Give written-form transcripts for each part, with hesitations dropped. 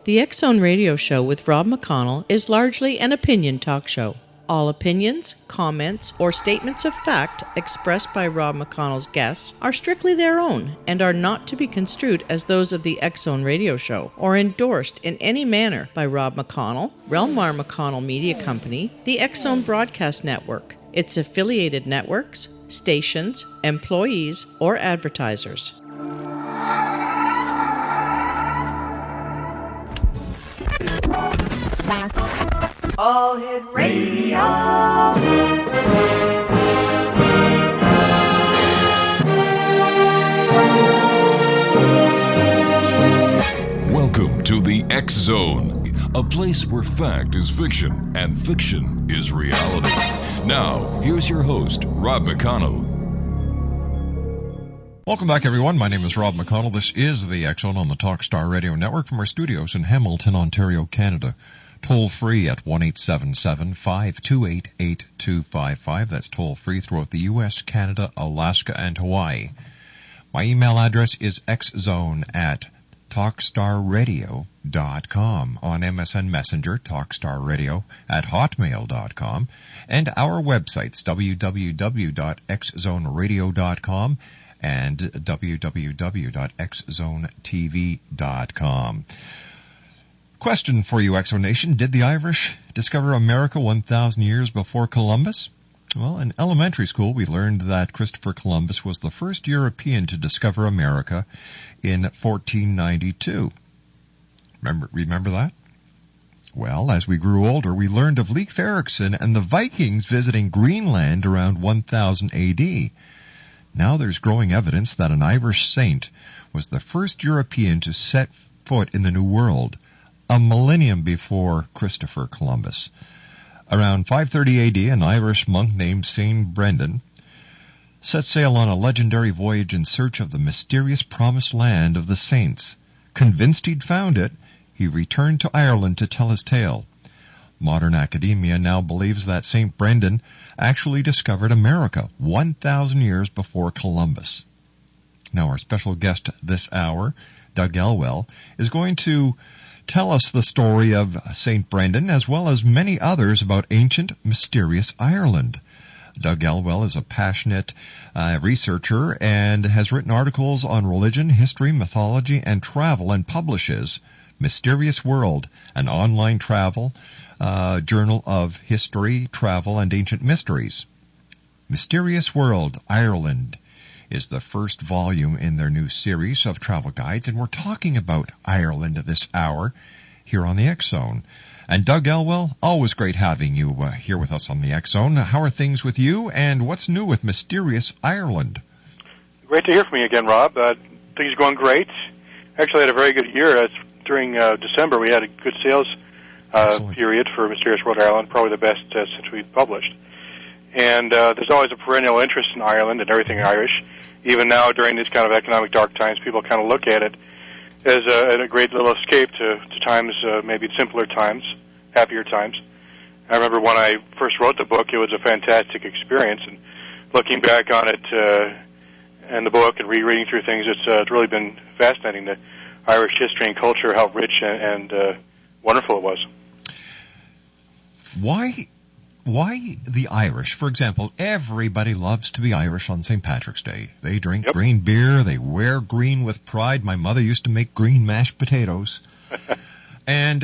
The X-Zone Radio Show with Rob McConnell is largely an opinion talk show. All opinions, comments, or statements of fact expressed by Rob McConnell's guests are strictly their own and are not to be construed as those of the X-Zone Radio Show or endorsed in any manner by Rob McConnell, Relmar McConnell Media Company, the X-Zone Broadcast Network, its affiliated networks, stations, employees, or advertisers. All Hit Radio. Welcome to the X-Zone, a place where fact is fiction and fiction is reality. Now, here's your host, Rob McConnell. Welcome back, everyone. My name is Rob McConnell. This is the X-Zone on the Talkstar Radio Network from our studios in Hamilton, Ontario, Canada. Toll free at 1-877-528-8255. That's toll free throughout the U.S., Canada, Alaska, and Hawaii. My email address is xzone@talkstarradio.com. On MSN Messenger, talkstarradio@hotmail.com. And our websites, www.xzoneradio.com and www.xzonetv.com. Question for you, X-Zone Nation. Did the Irish discover America 1,000 years before Columbus? Well, in elementary school, we learned that Christopher Columbus was the first European to discover America in 1492. Remember that? Well, as we grew older, we learned of Leif Erikson and the Vikings visiting Greenland around 1000 AD. Now there's growing evidence that an Irish saint was the first European to set foot in the New World, a millennium before Christopher Columbus. Around 530 AD, an Irish monk named St. Brendan set sail on a legendary voyage in search of the mysterious promised land of the saints. Convinced he'd found it, he returned to Ireland to tell his tale. Modern academia now believes that St. Brendan actually discovered America 1,000 years before Columbus. Now, our special guest this hour, Doug Elwell, is going to tell us the story of St. Brendan, as well as many others about ancient, mysterious Ireland. Doug Elwell is a passionate researcher and has written articles on religion, history, mythology, and travel, and publishes Mysterious World, an online travel journal of history, travel, and ancient mysteries. Mysterious World, Ireland is the first volume in their new series of travel guides, and we're talking about Ireland this hour here on the X-Zone. And Doug Elwell, always great having you here with us on the X-Zone. How are things with you, and what's new with Mysterious Ireland? Great to hear from you again, Rob. Things are going great. Actually, I had a very good year. During December, we had a good sales period for Mysterious World Ireland, probably the best since we published. And there's always a perennial interest in Ireland and everything Irish. Even now, during these kind of economic dark times, people kind of look at it as a great little escape to times, maybe simpler times, happier times. I remember when I first wrote the book, it was a fantastic experience. And looking back on it and the book and rereading through things, it's really been fascinating, the Irish history and culture, how rich and wonderful it was. Why the Irish? For example, everybody loves to be Irish on St. Patrick's Day. They drink green beer. They wear green with pride. My mother used to make green mashed potatoes. And,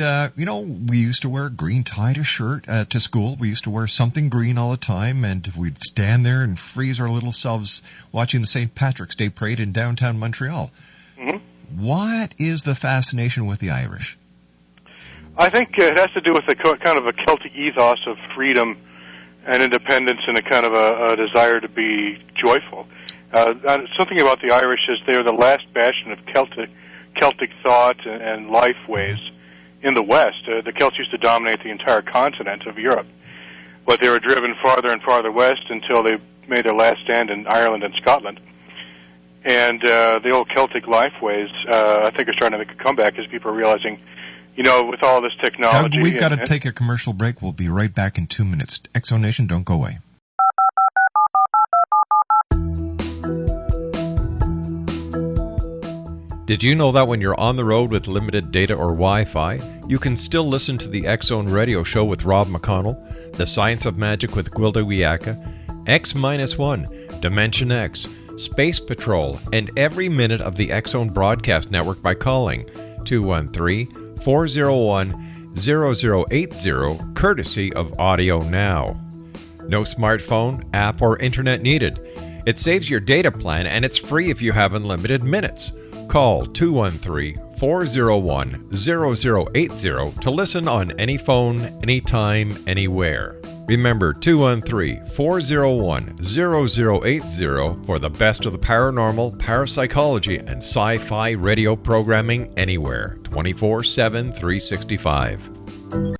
we used to wear a green tie to shirt to school. We used to wear something green all the time, and we'd stand there and freeze our little selves watching the St. Patrick's Day parade in downtown Montreal. Mm-hmm. What is the fascination with the Irish? I think it has to do with a kind of a Celtic ethos of freedom and independence and a kind of a desire to be joyful. Something about the Irish is they're the last bastion of Celtic thought and life ways in the West. The Celts used to dominate the entire continent of Europe, but they were driven farther and farther west until they made their last stand in Ireland and Scotland. And the old Celtic life ways, I think, are starting to make a comeback as people are realizing, with all this technology. Doug, we've got to take a commercial break. We'll be right back in 2 minutes. X-Zone Nation, don't go away. Did you know that when you're on the road with limited data or Wi-Fi, you can still listen to the X-Zone Radio Show with Rob McConnell, The Science of Magic with Gwilda Wiyaka, X-1, Dimension X, Space Patrol, and every minute of the X-Zone broadcast network by calling 213-401-0080, courtesy of Audio Now. No smartphone, app, or internet needed. It saves your data plan, and it's free if you have unlimited minutes. Call 213-401-0080 to listen on any phone, anytime, anywhere. Remember 213-401-0080 for the best of the paranormal, parapsychology, and sci-fi radio programming anywhere, 24/7, 365.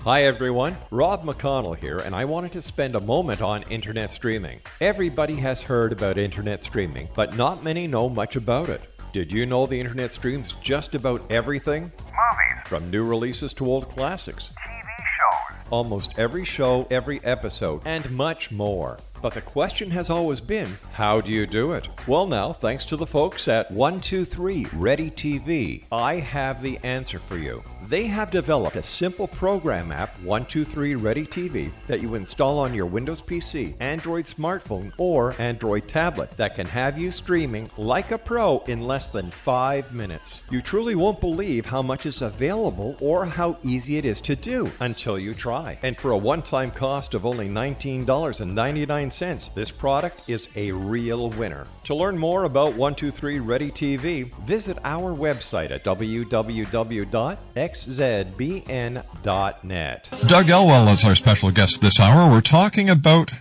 Hi everyone, Rob McConnell here, and I wanted to spend a moment on internet streaming. Everybody has heard about internet streaming, but not many know much about it. Did you know the internet streams just about everything? Movies. From new releases to old classics. TV shows. Almost every show, every episode, and much more. But the question has always been, how do you do it? Well now, thanks to the folks at 123 Ready TV, I have the answer for you. They have developed a simple program app, 123 Ready TV, that you install on your Windows PC, Android smartphone, or Android tablet that can have you streaming like a pro in less than 5 minutes. You truly won't believe how much is available or how easy it is to do until you try. And for a one-time cost of only $19.99, this product is a real winner. To learn more about 123 Ready TV, visit our website at www.xzbn.net. Doug Elwell is our special guest this hour. We're talking about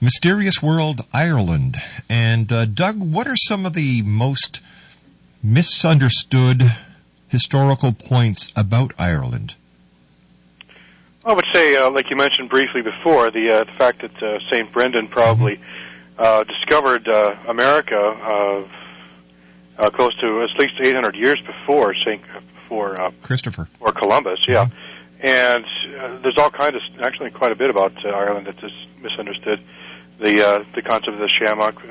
Mysterious World Ireland. And Doug, what are some of the most misunderstood historical points about Ireland? I would say, like you mentioned briefly before, the fact that St. Brendan probably discovered America close to at least 800 years before Christopher or Columbus, yeah. And there's all kinds of, actually, quite a bit about Ireland that is misunderstood. The concept of the shamrock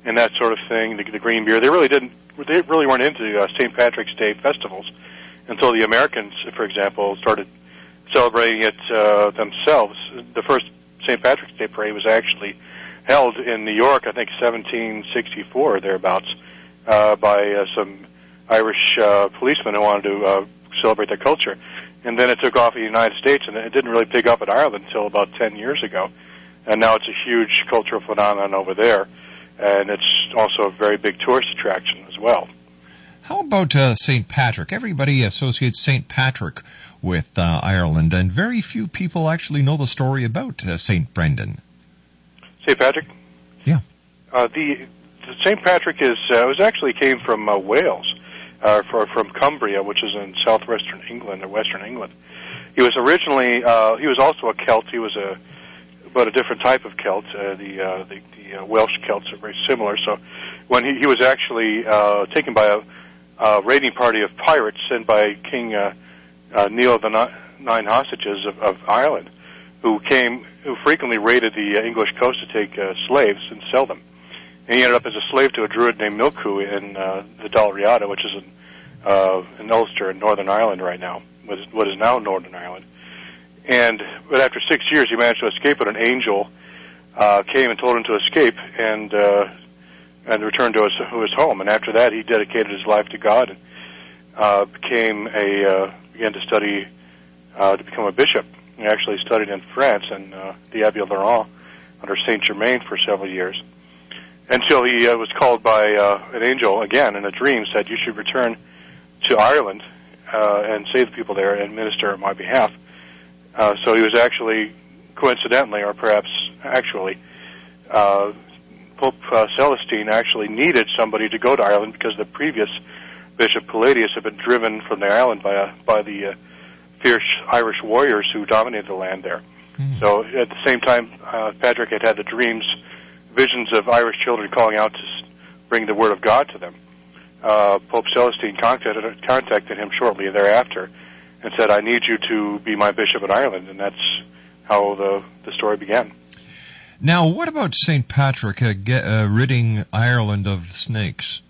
and that sort of thing, the green beer. They really weren't into St. Patrick's Day festivals until the Americans, for example, started celebrating it themselves. The first St. Patrick's Day parade was actually held in New York, I think 1764 or thereabouts, by some Irish policemen who wanted to celebrate their culture. And then it took off in the United States, and it didn't really pick up in Ireland until about 10 years ago. And now it's a huge cultural phenomenon over there, and it's also a very big tourist attraction as well. How about St. Patrick? Everybody associates St. Patrick with Ireland, and very few people actually know the story about St. Brendan. St. Patrick? Yeah. The St. Patrick came from Wales, from Cumbria, which is in southwestern England or western England. He was originally he was also a Celt. He was but a different type of Celt. The Welsh Celts are very similar. So when he was actually taken by a raiding party of pirates sent by King Neil of the Nine Hostages of Ireland, who frequently raided the English coast to take slaves and sell them. And he ended up as a slave to a druid named Milku in the Dalriada, which is in Ulster in Northern Ireland right now, what is now Northern Ireland. But after 6 years, he managed to escape, but an angel came and told him to escape and returned to his home. And after that, he dedicated his life to God and began to study to become a bishop. He actually studied in France and the Abbey of Laurent under Saint Germain for several years, until he was called by an angel again in a dream, said, "You should return to Ireland and save the people there and minister on my behalf." So he was actually, coincidentally, or perhaps actually, Pope Celestine actually needed somebody to go to Ireland because the previous Bishop Palladius had been driven from the island by the fierce Irish warriors who dominated the land there. Mm. So at the same time, Patrick had the visions of Irish children calling out to bring the word of God to them. Pope Celestine contacted him shortly thereafter and said, "I need you to be my bishop in Ireland," and that's how the story began. Now, what about St. Patrick ridding Ireland of snakes?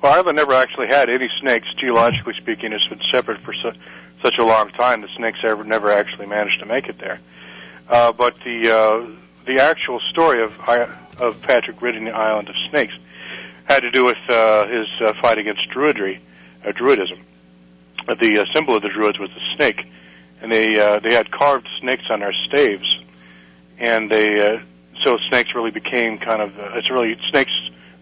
Well, Ireland never actually had any snakes. Geologically speaking, it's been separate for such a long time. The snakes never actually managed to make it there. But the actual story of Patrick ridding the island of snakes had to do with his fight against Druidism. The symbol of the Druids was the snake, and they had carved snakes on their staves, and so snakes really became kind of snakes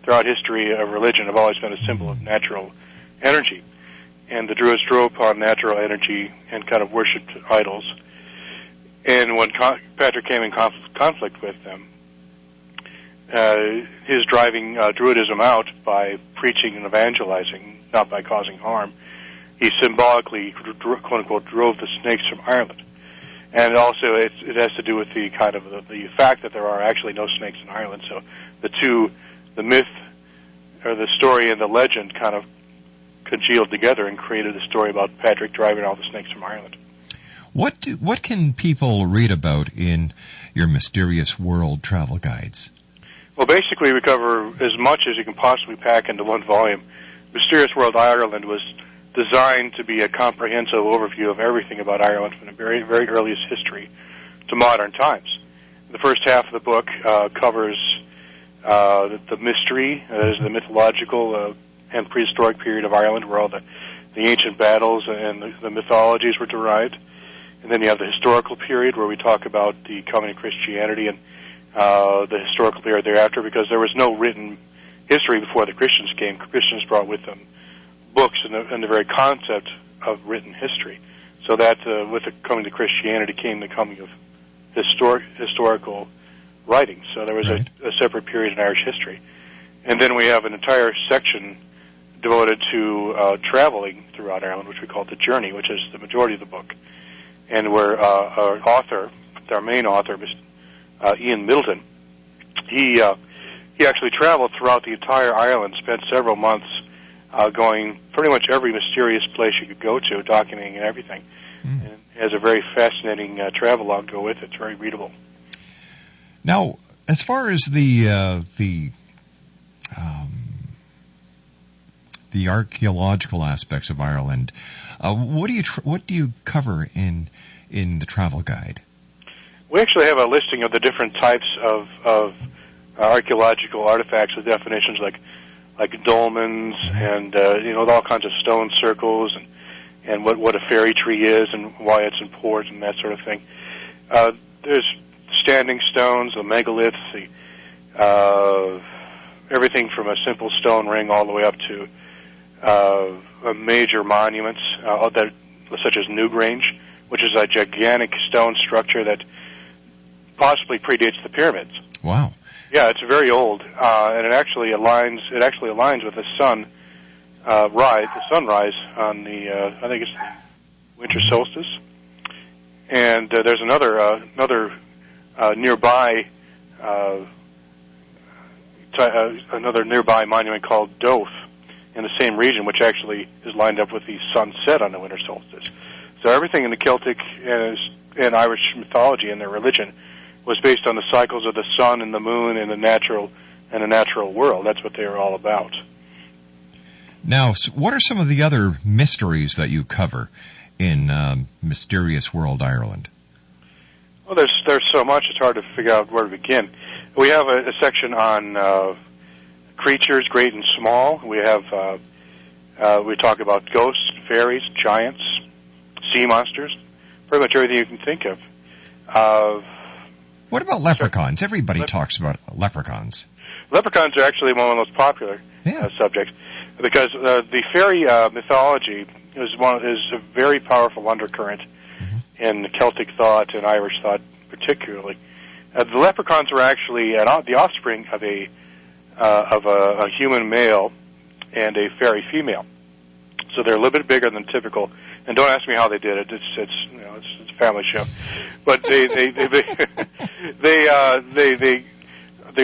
throughout history of religion have always been a symbol of natural energy, and the Druids drew upon natural energy and kind of worshipped idols. And when Patrick came in conflict with them, his driving Druidism out by preaching and evangelizing, not by causing harm, he symbolically, quote-unquote, drove the snakes from Ireland. And also it has to do with the kind of the fact that there are actually no snakes in Ireland. So the myth or the story and the legend kind of congealed together and created a story about Patrick driving all the snakes from Ireland. What can people read about in your Mysterious World travel guides? Well, basically we cover as much as you can possibly pack into one volume. Mysterious World Ireland was designed to be a comprehensive overview of everything about Ireland from the very, very earliest history to modern times. The first half of the book covers the mystery, the mythological and prehistoric period of Ireland, where all the ancient battles and the mythologies were derived. And then you have the historical period, where we talk about the coming of Christianity and the historical period thereafter, because there was no written history before the Christians came. Christians brought with them books and the very concept of written history. So that with the coming to Christianity came the coming of historical writings. So there was a separate period in Irish history. And then we have an entire section devoted to traveling throughout Ireland, which we call The Journey, which is the majority of the book. And where our main author, Ian Middleton, he actually traveled throughout the entire island, spent several months going pretty much every mysterious place you could go to, documenting and everything. And has a very fascinating travelogue to go with it. It's very readable. Now, as far as the archaeological aspects of Ireland, what do you cover in the travel guide? We actually have a listing of the different types of archaeological artifacts with definitions like dolmens and all kinds of stone circles and what a fairy tree is and why it's important and that sort of thing. There's standing stones, the megaliths, everything from a simple stone ring all the way up to major monuments, such as Newgrange, which is a gigantic stone structure that possibly predates the pyramids. Wow. Yeah, it's very old, and it actually aligns with the sunrise on the I think it's the winter solstice. And there's another nearby monument called Dothe in the same region, which actually is lined up with the sunset on the winter solstice. So everything in the Celtic and Irish mythology and their religion was based on the cycles of the sun and the moon and the natural world. That's what they were all about. Now, what are some of the other mysteries that you cover in Mysterious World Ireland? Well, there's so much, it's hard to figure out where to begin. We have a section on creatures, great and small. We talk about ghosts, fairies, giants, sea monsters, pretty much everything you can think of. What about leprechauns? Everybody talks about leprechauns. Leprechauns are actually one of the most popular subjects, because the fairy mythology is a very powerful undercurrent in Celtic thought and Irish thought particularly. The leprechauns are actually the offspring of a human male and a fairy female. So they're a little bit bigger than typical. And don't ask me how they did it. It's a family show. But the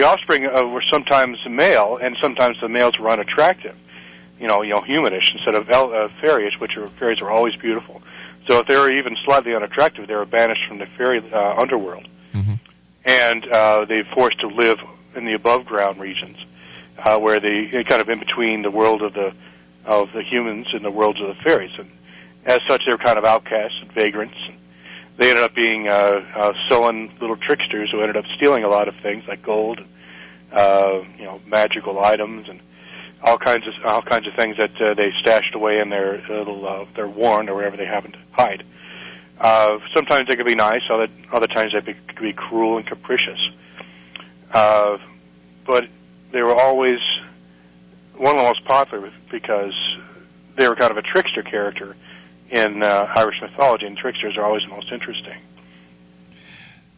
offspring were sometimes male, and sometimes the males were unattractive. Humanish instead of fairyish, fairies were always beautiful. So if they were even slightly unattractive, they were banished from the fairy underworld, and they forced to live in the above ground regions. where they're kind of in between the world of the humans and the worlds of the fairies. And as such, they were kind of outcasts and vagrants. And they ended up being sullen little tricksters who ended up stealing a lot of things like gold, and, magical items, and all kinds of things that they stashed away in their their warren or wherever they happened to hide. Sometimes they could be nice, other times they could be cruel and capricious. But they were always one of the most popular because they were kind of a trickster character in Irish mythology, and tricksters are always the most interesting.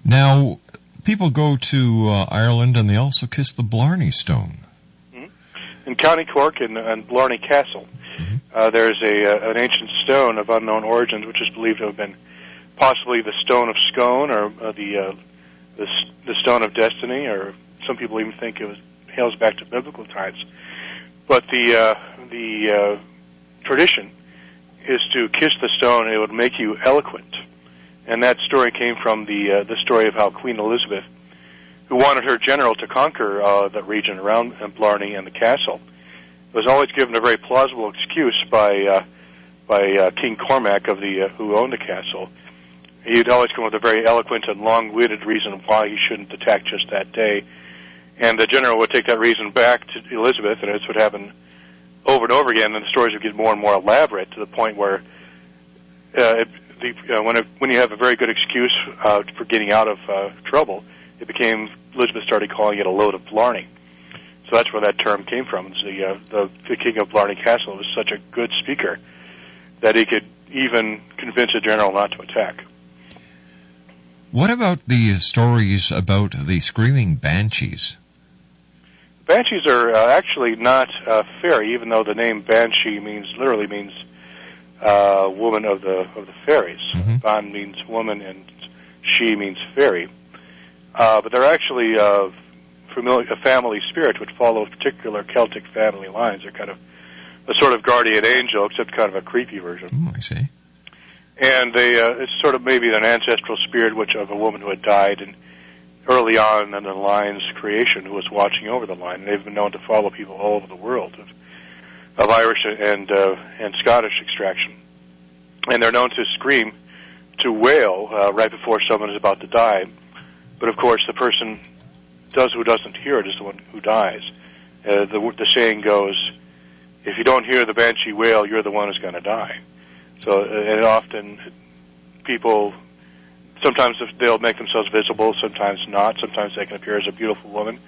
Now, people go to Ireland and they also kiss the Blarney Stone. In County Cork and Blarney Castle, there's an ancient stone of unknown origins, which is believed to have been possibly the Stone of Scone, or the Stone of Destiny, or some people even think it hails back to biblical times. But the tradition is to kiss the stone, and it would make you eloquent. And that story came from the story of how Queen Elizabeth, who wanted her general to conquer the region around Blarney and the castle, was always given a very plausible excuse by King Cormac who owned the castle. He'd always come with a very eloquent and long-winded reason why he shouldn't attack just that day, and the general would take that reason back to Elizabeth, and this would happen over and over again, and the stories would get more and more elaborate to the point where when you have a very good excuse for getting out of trouble, Elizabeth started calling it a load of Blarney. So that's where that term came from. The king of Blarney Castle was such a good speaker that he could even convince a general not to attack. What about the stories about the screaming banshees? Banshees are actually not fairy, even though the name banshee literally means woman of the fairies. Ban means woman, and she means fairy. But they're actually a family spirit which follow particular Celtic family lines. They're kind of a sort of guardian angel, except kind of a creepy version. Oh, I see. And it's sort of maybe an ancestral spirit of a woman who had died and early on in the line's creation, who was watching over the line. And they've been known to follow people all over the world of Irish and Scottish extraction. And they're known to scream, to wail right before someone is about to die. But of course, the person who doesn't hear it is the one who dies. The saying goes, if you don't hear the banshee wail, you're the one who's going to die. So, and often people, sometimes they'll make themselves visible, sometimes not. Sometimes they can appear as a beautiful woman,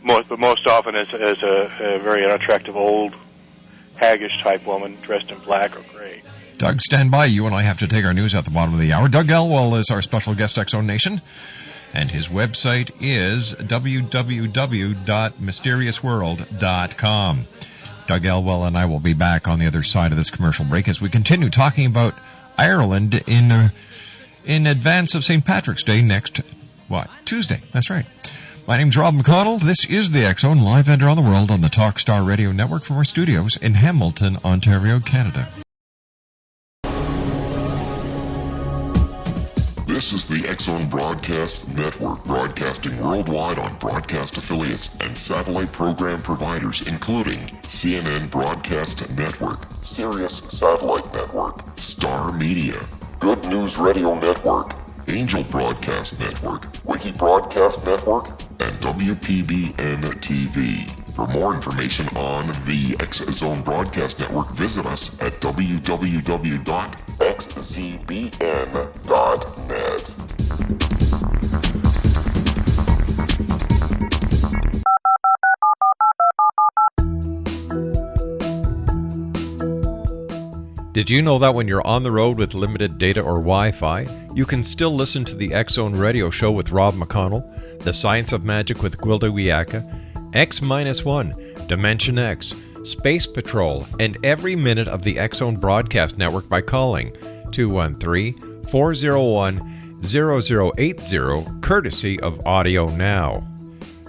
but most often as a very unattractive old, haggish type woman dressed in black or gray. Doug, stand by. You and I have to take our news at the bottom of the hour. Doug Elwell is our special guest, X-Zone Nation. And his website is www.mysteriousworld.com. Doug Elwell and I will be back on the other side of this commercial break as we continue talking about Ireland in advance of St. Patrick's Day next, Tuesday. That's right. My name's Rob McConnell. This is the X-Zone, live and around the world on the Talkstar Radio Network from our studios in Hamilton, Ontario, Canada. This is the X-Zone Broadcast Network, broadcasting worldwide on broadcast affiliates and satellite program providers, including CNN Broadcast Network, Sirius Satellite Network, Star Media, Good News Radio Network, Angel Broadcast Network, Wiki Broadcast Network, and WPBN TV. For more information on the X-Zone Broadcast Network, visit us at www.xzbn.net. Did you know that when you're on the road with limited data or Wi-Fi, you can still listen to the X-Zone Radio Show with Rob McConnell, The Science of Magic with Gwilda Wiyaka, X-1, Dimension X, Space Patrol, and every minute of the X-Zone Broadcast Network by calling 213-401-0080, courtesy of Audio Now.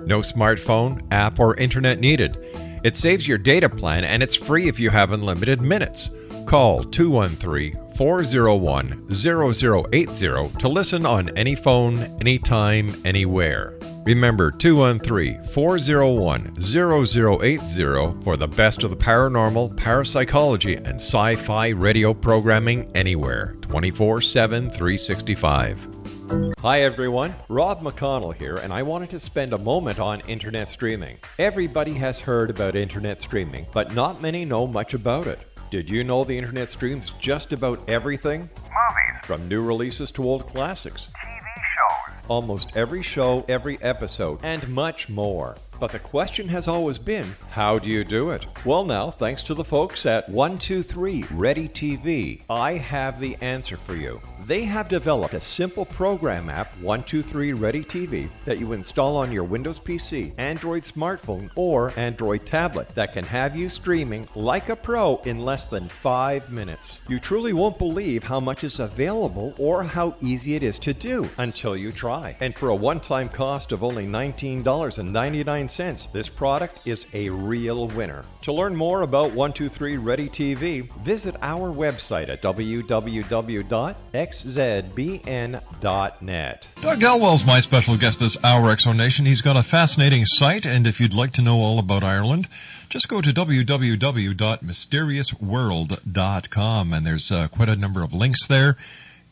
No smartphone, app, or internet needed. It saves your data plan, and it's free if you have unlimited minutes. Call 213 213-401-0080 to listen on any phone, anytime, anywhere. Remember 213-401-0080 for the best of the paranormal, parapsychology, and sci-fi radio programming anywhere, 24/7, 365. Hi everyone, Rob McConnell here, and I wanted to spend a moment on internet streaming. Everybody has heard about internet streaming, but not many know much about it. Did you know the internet streams just about everything? Movies. From new releases to old classics. TV shows. Almost every show, every episode, and much more. But the question has always been, how do you do it? Well now, thanks to the folks at 123 Ready TV, I have the answer for you. They have developed a simple program app, 123 Ready TV, that you install on your Windows PC, Android smartphone, or Android tablet that can have you streaming like a pro in less than 5 minutes. You truly won't believe how much is available or how easy it is to do until you try. And for a one-time cost of only $19.99, this product is a real winner. To learn more about 123 Ready TV, visit our website at www.xzbn.net. Doug Elwell's my special guest this hour, Exonation. He's got a fascinating site, and if you'd like to know all about Ireland, just go to www.mysteriousworld.com, and there's quite a number of links there.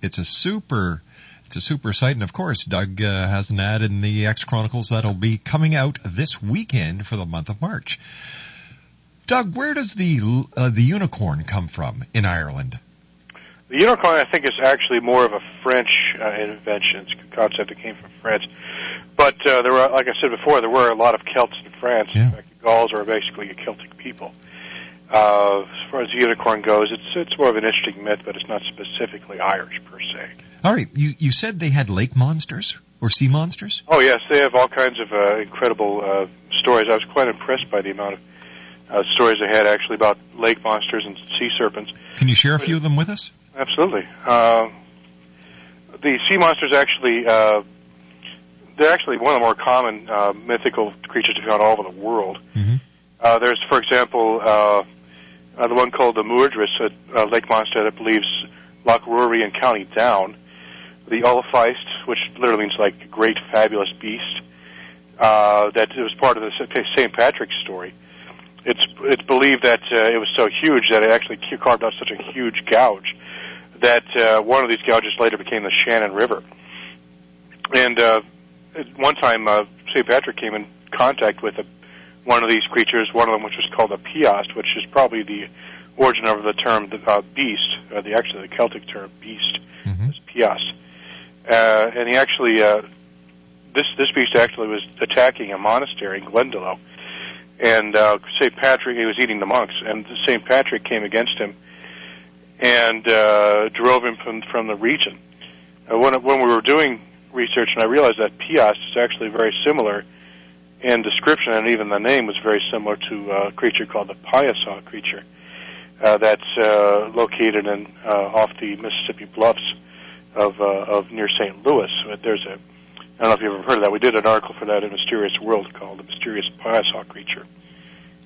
It's a super site, and of course, Doug has an ad in the X Chronicles that'll be coming out this weekend for the month of March. Doug, where does the unicorn come from in Ireland? The unicorn, I think, is actually more of a French invention. It's a concept that came from France. But there were, like I said before, there were a lot of Celts in France. Yeah. In fact, the Gauls are basically a Celtic people. As far as the unicorn goes, it's more of an interesting myth, but it's not specifically Irish per se. All right, you said they had lake monsters or sea monsters? Oh, yes, they have all kinds of incredible stories. I was quite impressed by the amount of stories they had, actually, about lake monsters and sea serpents. Can you share a few of them with us? Absolutely. The sea monsters actually, they're actually one of the more common mythical creatures to be found all over the world. Mm-hmm. There's, for example, the one called the Muirdris, a lake monster that believes Loch Rory in County Down. The Ulfeist, which literally means like great fabulous beast, that it was part of the St. Patrick's story. It's believed that it was so huge that it actually carved out such a huge gouge that one of these gouges later became the Shannon River. And at one time, St. Patrick came in contact with one of these creatures, one of them which was called a Piast, which is probably the origin of the term beast, the Celtic term beast, is Piast. And he actually, this beast actually was attacking a monastery in Glendalough. And St. Patrick, he was eating the monks, and St. Patrick came against him and drove him from the region. When we were doing research, and I realized that Piast is actually very similar in description, and even the name was very similar to a creature called the Piasaw creature that's located off the Mississippi Bluffs of near St. Louis. There's I don't know if you've ever heard of that. We did an article for that in Mysterious World called The Mysterious Piasaw Creature.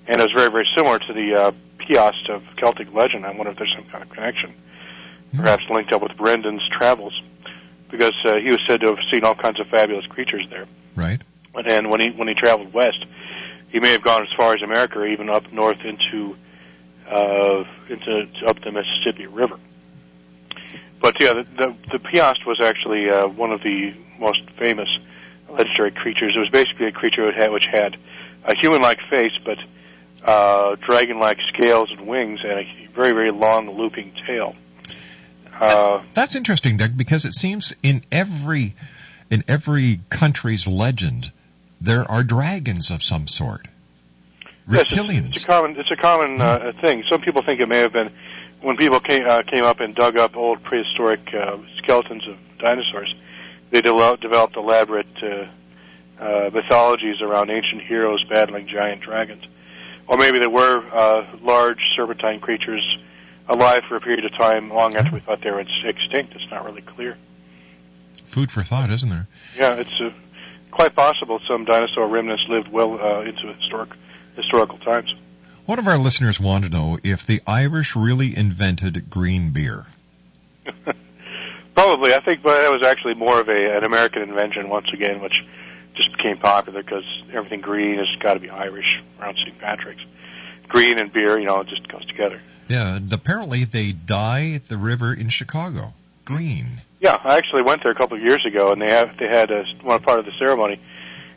And it was very, very similar to the Piast of Celtic legend. I wonder if there's some kind of connection, perhaps linked up with Brendan's travels, because he was said to have seen all kinds of fabulous creatures there. Right. And when he traveled west, he may have gone as far as America, or even up north into up the Mississippi River. But yeah, the Piast was actually one of the most famous legendary creatures. It was basically a creature which had a human-like face, but dragon-like scales and wings, and a very, very long looping tail. That's interesting, Doug, because it seems in every country's legend there are dragons of some sort. Reptilians. Yes, it's a common thing. Some people think it may have been when people came up and dug up old prehistoric skeletons of dinosaurs. They developed elaborate mythologies around ancient heroes battling giant dragons. Or maybe there were large serpentine creatures alive for a period of time long after we thought they were extinct. It's not really clear. Food for thought, isn't there? Yeah, it's quite possible some dinosaur remnants lived well into historical times. One of our listeners want to know if the Irish really invented green beer. Probably. I think but it was actually more of an American invention once again, which just became popular because everything green has got to be Irish around St. Patrick's. Green and beer, it just goes together. Yeah, and apparently they dye the river in Chicago green. Yeah, I actually went there a couple of years ago, and they had one part of the ceremony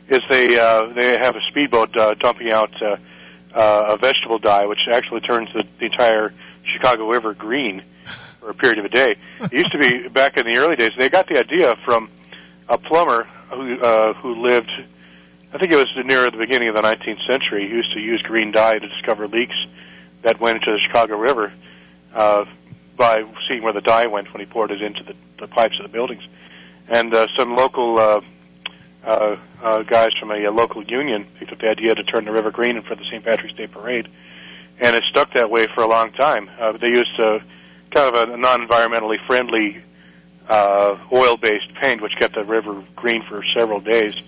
is they have a speedboat dumping out a vegetable dye, which actually turns the entire Chicago River green for a period of a day. It used to be back in the early days. They got the idea from a plumber who lived, I think it was near the beginning of the 19th century. He used to use green dye to discover leaks that went into the Chicago River by seeing where the dye went when he poured it into the pipes of the buildings. And some local guys from a local union picked up the idea to turn the river green for the St. Patrick's Day Parade. And it stuck that way for a long time. They used kind of a non-environmentally friendly oil-based paint, which kept the river green for several days.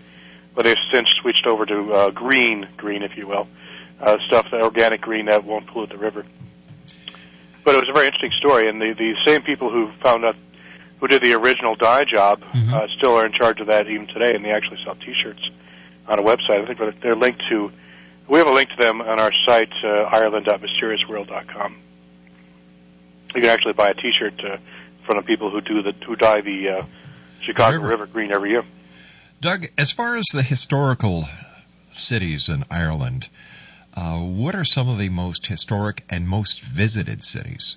But they've since switched over to green, if you will, stuff, the organic green that won't pollute the river. But it was a very interesting story, and the same people who did the original dye job still are in charge of that even today, and they actually sell T-shirts on a website. I think they're linked to. We have a link to them on our site, ireland.mysteriousworld.com. You can actually buy a T-shirt from the people who dye the Chicago River green every year. Doug, as far as the historical cities in Ireland, what are some of the most historic and most visited cities?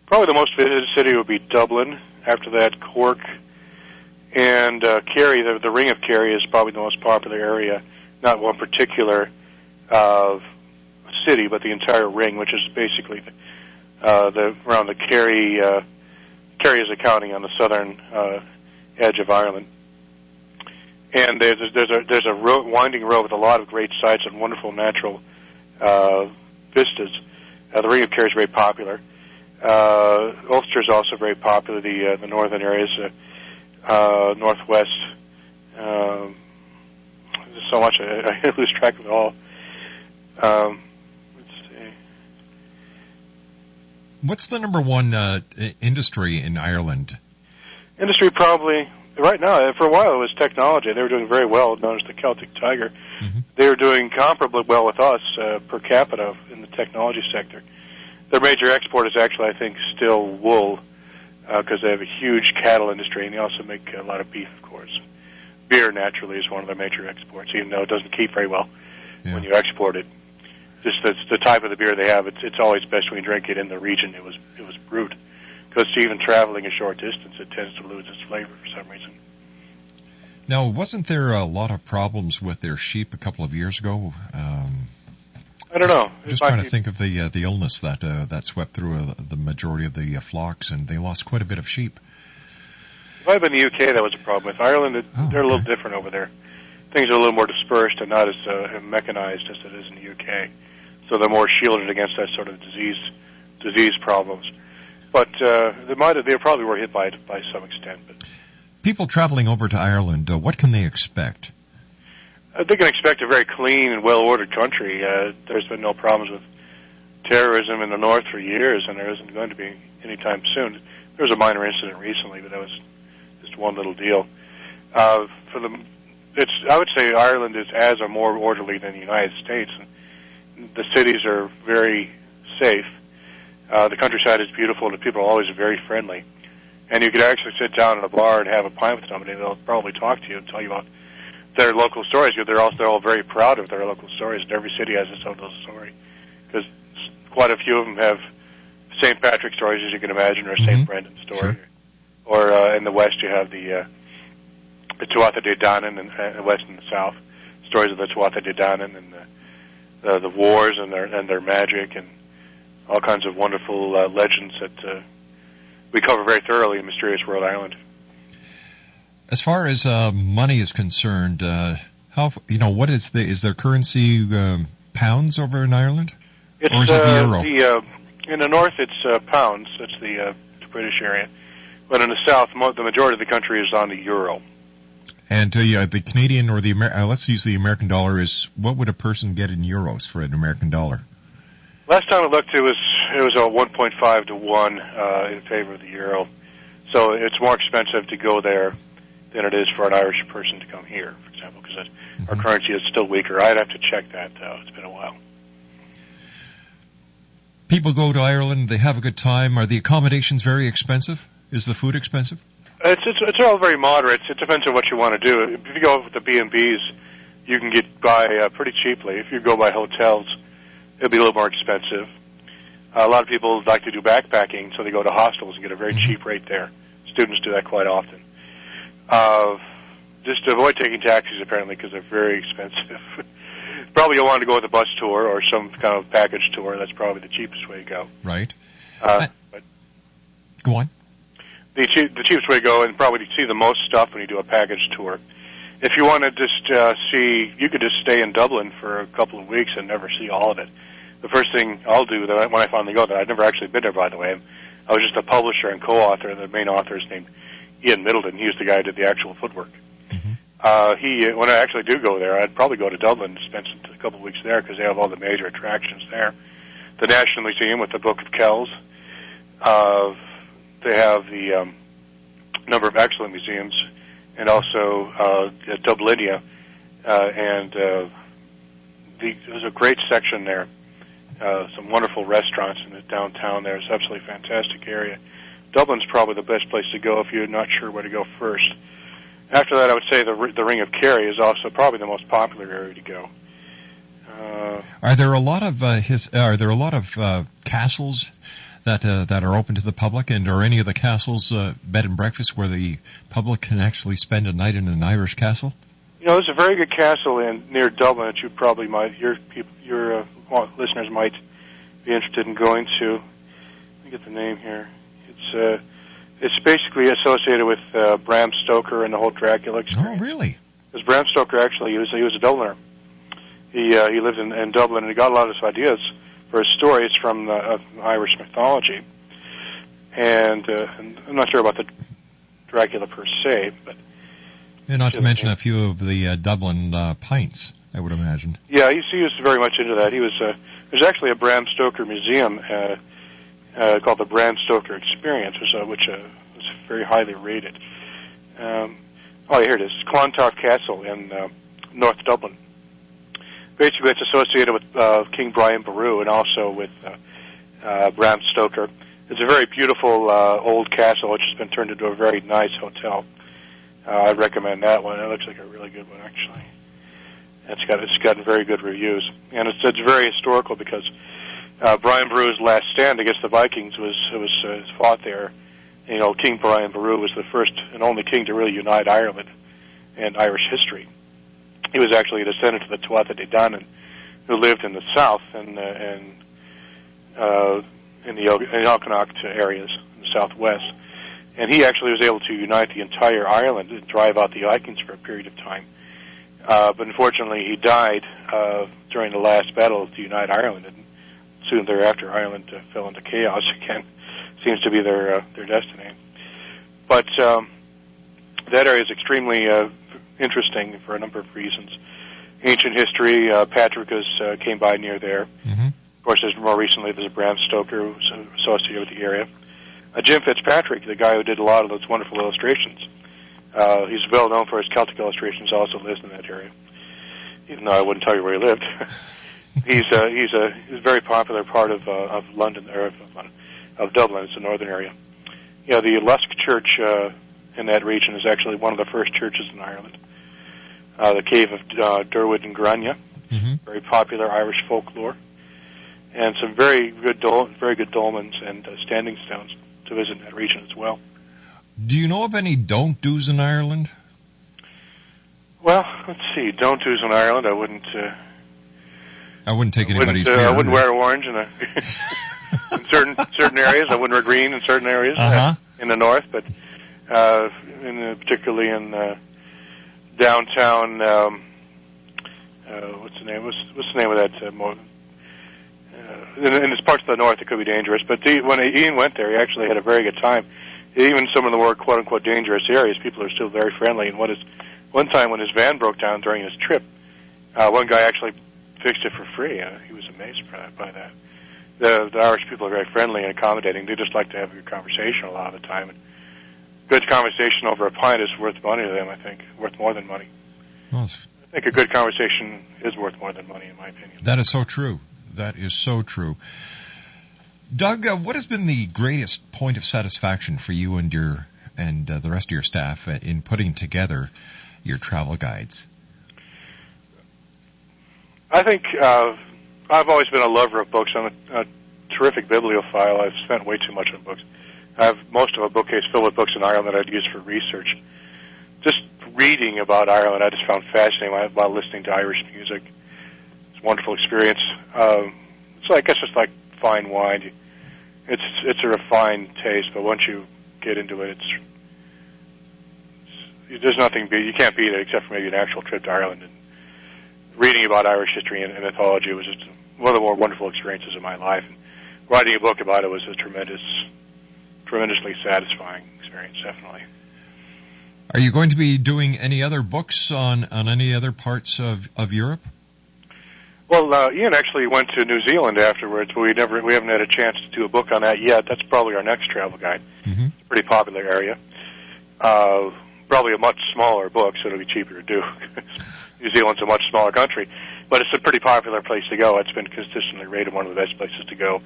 Probably the most visited city would be Dublin. After that, Cork. And Kerry, the Ring of Kerry is probably the most popular area. Not one particular city, but the entire ring, which is basically around the Kerry is a county on the southern edge of Ireland. And there's a winding road with a lot of great sights and wonderful natural vistas. The Ring of Kerry is very popular. Ulster is also very popular. The northern areas, northwest. There's so much I lose track of it all. Let's see. What's the number one industry in Ireland? Industry probably. Right now, for a while, it was technology. They were doing very well, known as the Celtic Tiger. Mm-hmm. They were doing comparably well with us per capita in the technology sector. Their major export is actually, I think, still wool, because they have a huge cattle industry, and they also make a lot of beef, of course. Beer, naturally, is one of their major exports, even though it doesn't keep very well when you export it. Just the type of the beer they have, it's always best when you drink it in the region it was brewed. Because even traveling a short distance, it tends to lose its flavor for some reason. Now, wasn't there a lot of problems with their sheep a couple of years ago? I don't know. Just trying to think of the illness that swept through the majority of the flocks, and they lost quite a bit of sheep. If I've been in the UK, that was a problem. With Ireland, they're a little different over there. Things are a little more dispersed and not as mechanized as it is in the UK. So they're more shielded against that sort of disease problems. But they probably were hit by it by some extent. But people traveling over to Ireland, what can they expect? They can expect a very clean and well-ordered country. There's been no problems with terrorism in the north for years, and there isn't going to be anytime soon. There was a minor incident recently, but that was just one little deal. I would say Ireland is as or more orderly than the United States. And the cities are very safe. The countryside is beautiful, and the people are always very friendly. And you could actually sit down in a bar and have a pint with somebody, and they'll probably talk to you and tell you about their local stories. They're all very proud of their local stories, and every city has its own little story. Because quite a few of them have St. Patrick stories, as you can imagine, or St. Brendan story. Sure. Or in the west, you have the Tuatha De Danann, in the west and the south, stories of the Tuatha De Danann and the wars and their magic and all kinds of wonderful legends that we cover very thoroughly in Mysterious World Island. As far as money is concerned, what is their currency pounds over in Ireland? Or is it the euro? In the north, it's pounds. That's the British area. But in the south, the majority of the country is on the euro. And the Canadian or the let's use the American dollar. What would a person get in euros for an American dollar? Last time I looked, it was a 1.5 to 1 in favor of the euro. So it's more expensive to go there than it is for an Irish person to come here, for example, because our currency is still weaker. I'd have to check that, though. It's been a while. People go to Ireland, they have a good time. Are the accommodations very expensive? Is the food expensive? It's all very moderate. It depends on what you want to do. If you go with the B&Bs, you can get by pretty cheaply. If you go by hotels, it'll be a little more expensive. A lot of people like to do backpacking, so they go to hostels and get a very cheap rate there. Students do that quite often. Just to avoid taking taxis, apparently, because they're very expensive. Probably you'll want to go with a bus tour or some kind of package tour. That's probably the cheapest way to go. Right. But go on. The cheapest way to go, and probably see the most stuff when you do a package tour. If you want to just see, you could just stay in Dublin for a couple of weeks and never see all of it. The first thing I'll do when I finally go there, I've never actually been there, by the way. I was just a publisher and co-author. The main author is named Ian Middleton. He was the guy who did the actual footwork. When I actually do go there, I'd probably go to Dublin and spend a couple of weeks there because they have all the major attractions there. The National Museum with the Book of Kells. They have the number of excellent museums, and also Dublinia, and there's a great section there. Some wonderful restaurants in the downtown there. It's an absolutely fantastic area. Dublin's probably the best place to go if you're not sure where to go first. After that, I would say the Ring of Kerry is also probably the most popular area to go. Are there a lot of castles that are open to the public, and are any of the castles bed and breakfast where the public can actually spend a night in an Irish castle? You know, there's a very good castle near Dublin that you probably your listeners might be interested in going to. Let me get the name here. It's basically associated with Bram Stoker and the whole Dracula experience. Oh, really? Because Bram Stoker actually he was a Dubliner. He lived in Dublin, and he got a lot of his ideas for his stories from Irish mythology. And I'm not sure about the Dracula per se, but and not to mention a few of the Dublin pints, I would imagine. Yeah, he was very much into that. He was there's actually a Bram Stoker museum called the Bram Stoker Experience, which was very highly rated. Here it is, Clontarf Castle in North Dublin. Basically, it's associated with King Brian Boru and also with Bram Stoker. It's a very beautiful old castle which has been turned into a very nice hotel. I'd recommend that one. It looks like a really good one, actually. It's gotten very good reviews, and it's very historical because Brian Boru's last stand against the Vikings was fought there. You know, King Brian Boru was the first and only king to really unite Ireland and Irish history. He was actually a descendant of the Tuatha De Danann, who lived in the south and in the Okanagan areas in the southwest. And he actually was able to unite the entire Ireland and drive out the Vikings for a period of time. But unfortunately, he died during the last battle to unite Ireland, and soon thereafter, Ireland fell into chaos again. Seems to be their destiny. But that area is extremely interesting for a number of reasons. Ancient history, Patrick came by near there. Mm-hmm. Of course, more recently, there's a Bram Stoker who's associated with the area. Jim Fitzpatrick, the guy who did a lot of those wonderful illustrations. He's well known for his Celtic illustrations, also lives in that area, even though I wouldn't tell you where he lived. He's a very popular part of London, or of Dublin. It's the northern area. Yeah, the Lusk Church in that region is actually one of the first churches in Ireland. The Cave of Durwood and Grania, very popular Irish folklore, and some very good dolmens and standing stones to visit in that region as well. Do you know of any don't do's in Ireland? Well, let's see. Don't do's in Ireland. I wouldn't take anybody's beer. I wouldn't wear orange in certain areas. I wouldn't wear green in certain areas in the north, but particularly in downtown. What's the name? What's the name of that? In this parts of the north, it could be dangerous. But when Ian went there, he actually had a very good time. Even some of the more quote unquote dangerous areas, people are still very friendly. And one time when his van broke down during his trip, one guy actually fixed it for free. He was amazed by that. the Irish people are very friendly and accommodating. They just like to have a good conversation a lot of the time. And good conversation over a pint is worth money to them, I think, worth more than money. Well, I think a good conversation is worth more than money, in my opinion. that is so true. That is so true. Doug, what has been the greatest point of satisfaction for you and the rest of your staff in putting together your travel guides? I think I've always been a lover of books. I'm a terrific bibliophile. I've spent way too much on books. I have most of a bookcase filled with books in Ireland that I'd use for research. Just reading about Ireland, I just found fascinating while listening to Irish music. It's a wonderful experience. So I guess it's like fine wine. It's a refined taste, but once you get into it, there's nothing you can't beat it except for maybe an actual trip to Ireland. And reading about Irish history and mythology was just one of the more wonderful experiences of my life. And writing a book about it was a tremendously satisfying experience, definitely. Are you going to be doing any other books on any other parts of Europe? Well, Ian actually went to New Zealand afterwards, but we haven't had a chance to do a book on that yet. That's probably our next travel guide. Mm-hmm. It's a pretty popular area. Probably a much smaller book, so it'll be cheaper to do. New Zealand's a much smaller country, but it's a pretty popular place to go. It's been consistently rated one of the best places to go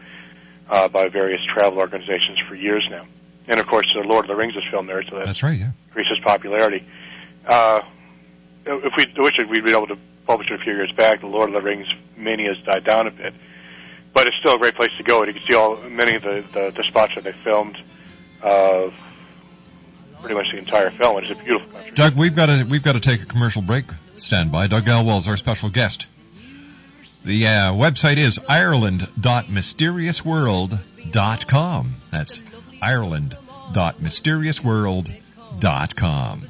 by various travel organizations for years now. And, of course, Lord of the Rings is filmed there, so that's right, yeah. Increases popularity. If we wish it, we'd be able to publish it a few years back. The Lord of the Rings mania has died down a bit. But it's still a great place to go, and you can see many of the spots that they filmed pretty much the entire film. It's a beautiful country. Doug, we've got to take a commercial break. Stand by. Doug Elwell is our special guest. The website is ireland.mysteriousworld.com. That's ireland.mysteriousworld.com.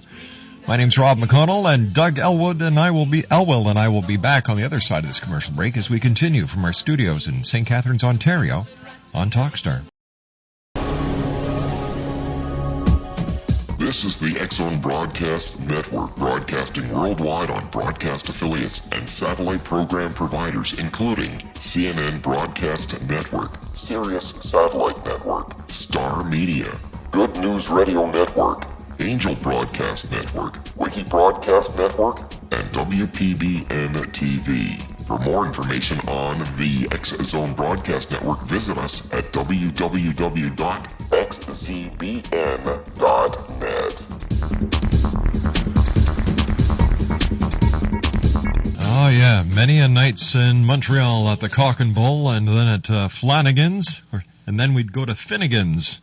My name's Rob McConnell, and Doug Elwell and I will be back on the other side of this commercial break as we continue from our studios in St. Catharines, Ontario, on Talkstar. This is the X-Zone Broadcast Network, broadcasting worldwide on broadcast affiliates and satellite program providers, including CNN Broadcast Network, Sirius Satellite Network, Star Media, Good News Radio Network, Angel Broadcast Network, Wiki Broadcast Network, and WPBN TV. For more information on the X-Zone Broadcast Network, visit us at www.xzbn.net. Oh, yeah. Many a nights in Montreal at the Cock and Bull, and then at Flanagan's, and then we'd go to Finnegan's.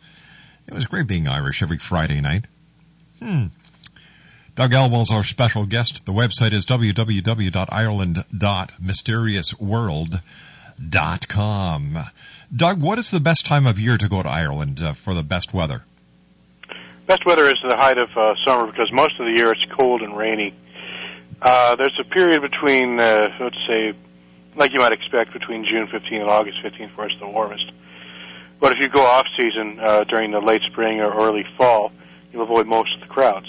It was great being Irish every Friday night. Doug Elwell's our special guest. The website is www.ireland.mysteriousworld.com. Doug, what is the best time of year to go to Ireland for the best weather? Best weather is the height of summer because most of the year it's cold and rainy. There's a period between, let's say, like you might expect, between June 15 and August 15 where it's the warmest. But if you go off-season during the late spring or early fall, you'll avoid most of the crowds.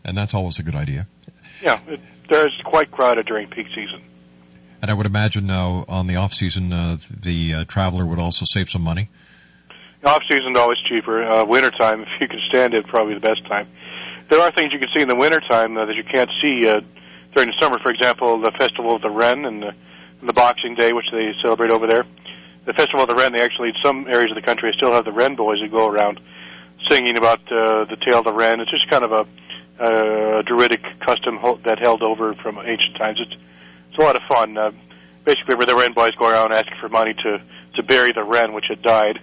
And that's always a good idea. Yeah, there's quite crowded during peak season. And I would imagine now on the off-season, the traveler would also save some money. Off-season is always cheaper. Wintertime, if you can stand it, probably the best time. There are things you can see in the wintertime that you can't see during the summer. For example, the Festival of the Wren and the Boxing Day, which they celebrate over there. The Festival of the Wren, they actually, in some areas of the country, still have the Wren boys who go around singing about the tale of the Wren. It's just kind of a druidic custom that held over from ancient times. It's a lot of fun. Basically, where the Wren boys go around asking for money to bury the Wren, which had died.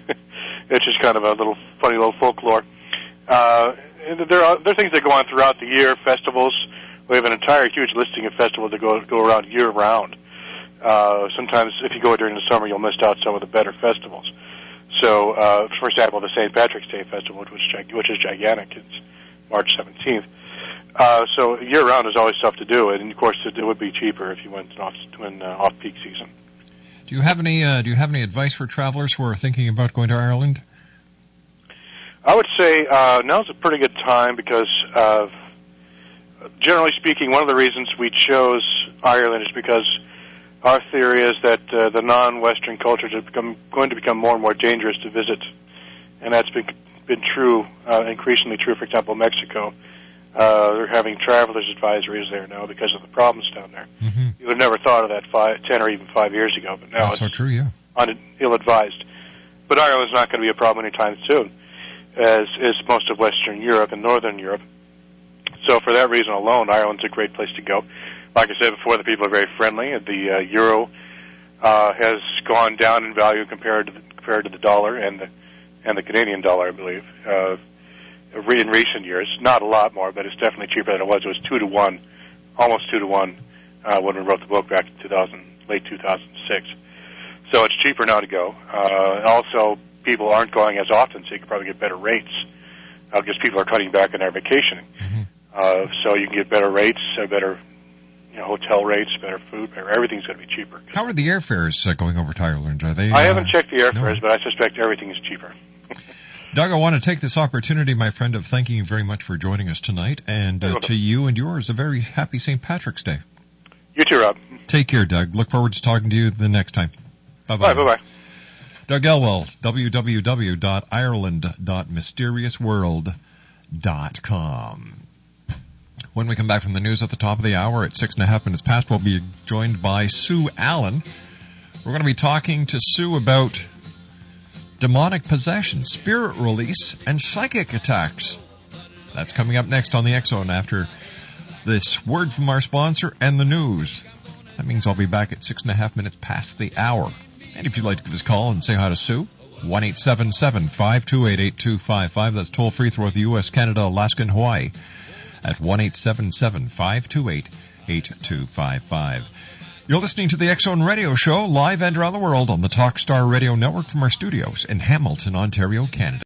It's just kind of a funny little folklore. And there are things that go on throughout the year. Festivals. We have an entire huge listing of festivals that go around year round. Sometimes, if you go during the summer, you'll miss out some of the better festivals. So, for example, the St. Patrick's Day Festival, which is gigantic. It's March 17th. So year-round is always tough to do, and of course it would be cheaper if you went off-peak season. Do you have any advice for travelers who are thinking about going to Ireland? I would say now's a pretty good time because, generally speaking, one of the reasons we chose Ireland is because Our theory is that the non-Western cultures are going to become more and more dangerous to visit, and that's been true, increasingly true. For example, Mexico, they're having travelers' advisories there now because of the problems down there. Mm-hmm. You would have never thought of that 10 or even 5 years ago, but now That's it's so true, yeah. Ill-advised. But Ireland's not going to be a problem anytime soon, as is most of Western Europe and Northern Europe. So for that reason alone, Ireland's a great place to go. Like I said before, the people are very friendly. The euro has gone down in value compared to the dollar and the Canadian dollar, I believe, in recent years. Not a lot more, but it's definitely cheaper than it was. It was 2 to 1, almost 2 to 1 when we wrote the book back in late 2006. So it's cheaper now to go. Also, people aren't going as often, so you can probably get better rates because people are cutting back on their vacationing. Mm-hmm. So you can get better rates, better hotel rates, better food, everything's going to be cheaper. How are the airfares going over to Ireland? Are they? I haven't checked the airfares, no. but I suspect everything is cheaper. Doug, I want to take this opportunity, my friend, of thanking you very much for joining us tonight, and to you and yours, a very happy St. Patrick's Day. You too, Rob. Take care, Doug. Look forward to talking to you the next time. Bye-bye. Bye-bye. Doug Elwell, www.ireland.mysteriousworld.com. When we come back from the news at the top of the hour at 6.5 minutes past, we'll be joined by Sue Allen. We're going to be talking to Sue about demonic possession, spirit release, and psychic attacks. That's coming up next on the X-Zone after this word from our sponsor and the news. That means I'll be back at 6.5 minutes past the hour. And if you'd like to give us a call and say hi to Sue, 1-877-528-8255. That's toll free throughout the U.S., Canada, Alaska, and Hawaii at 1-877-528-8255. You're listening to the X-Zone Radio Show, live and around the world on the Talkstar Radio Network from our studios in Hamilton, Ontario, Canada.